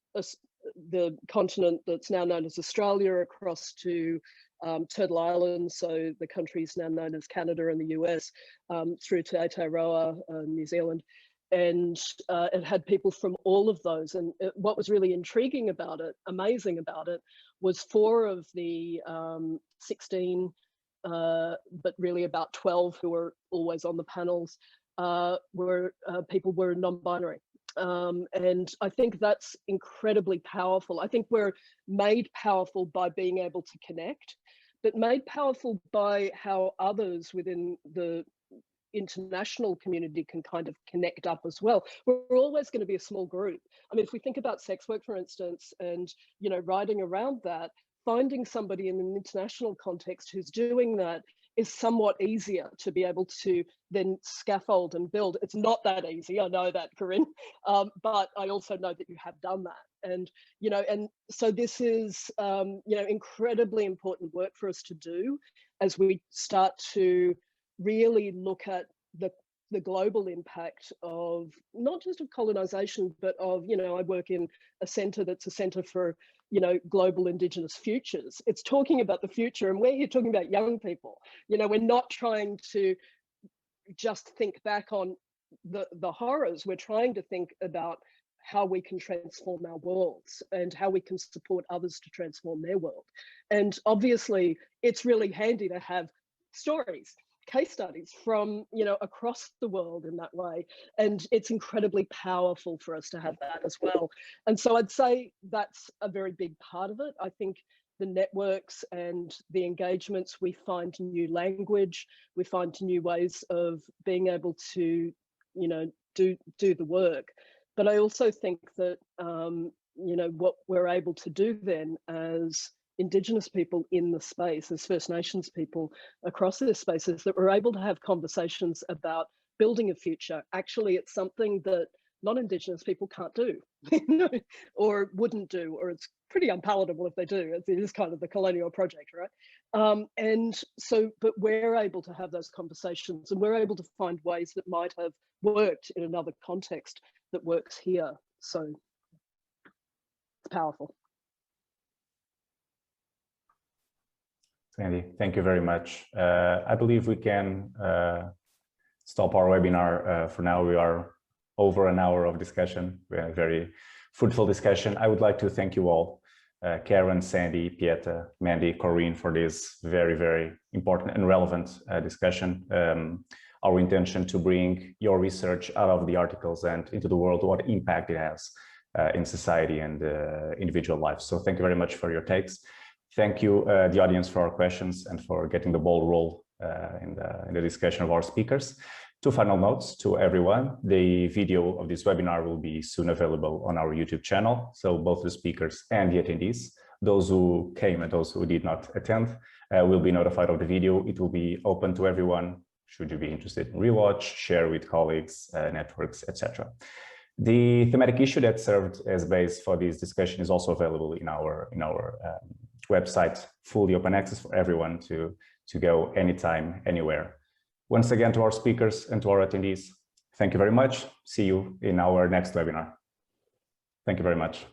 the continent that's now known as Australia, across to Turtle Island, so the countries now known as Canada and the US, through to Aotearoa, New Zealand. And it had people from all of those. And what was really intriguing about it, amazing about it, was 4 of the 16, but really about 12 who were always on the panels, people were non-binary. And I think that's incredibly powerful. I think we're made powerful by being able to connect, but made powerful by how others within the international community can kind of connect up as well. We're always going to be a small group. I mean, if we think about sex work, for instance, and, you know, writing around that, finding somebody in an international context who's doing that is somewhat easier to be able to then scaffold and build. It's not that easy, I know that, Corrinne, but I also know that you have done that. And, you know, and so this is, you know, incredibly important work for us to do as we start to really look at the global impact of not just of colonization, but of, you know, I work in a centre that's a centre for, you know, global Indigenous futures. It's talking about the future, and we're here talking about young people. You know, we're not trying to just think back on the horrors. We're trying to think about how we can transform our worlds and how we can support others to transform their world. And obviously, it's really handy to have stories, case studies from, you know, across the world in that way. And it's incredibly powerful for us to have that as well. And so I'd say that's a very big part of it. I think the networks and the engagements, we find new language, we find new ways of being able to, you know, do the work. But I also think that, you know, what we're able to do then as Indigenous people in the space, as First Nations people across their spaces, that we're able to have conversations about building a future. Actually, it's something that non-Indigenous people can't do, or wouldn't do, or it's pretty unpalatable if they do. It is kind of the colonial project, right? And so, but we're able to have those conversations, and we're able to find ways that might have worked in another context that works here. So it's powerful. Sandy, thank you very much. I believe we can stop our webinar for now. We are over an hour of discussion. We had a very fruitful discussion. I would like to thank you all, Karen, Sandy, Péta, Mandy, Corrinne, for this very, very important and relevant discussion. Our intention to bring your research out of the articles and into the world, what impact it has in society and individual lives. So thank you very much for your takes. Thank you, the audience, for our questions and for getting the ball roll in the discussion of our speakers. Two final notes to everyone. The video of this webinar will be soon available on our YouTube channel. So both the speakers and the attendees, those who came and those who did not attend, will be notified of the video. It will be open to everyone, should you be interested in rewatch, share with colleagues, networks, etc. The thematic issue that served as base for this discussion is also available in our website, fully open access for everyone to go anytime, anywhere. Once again, to our speakers and to our attendees, thank you very much. See you in our next webinar. Thank you very much.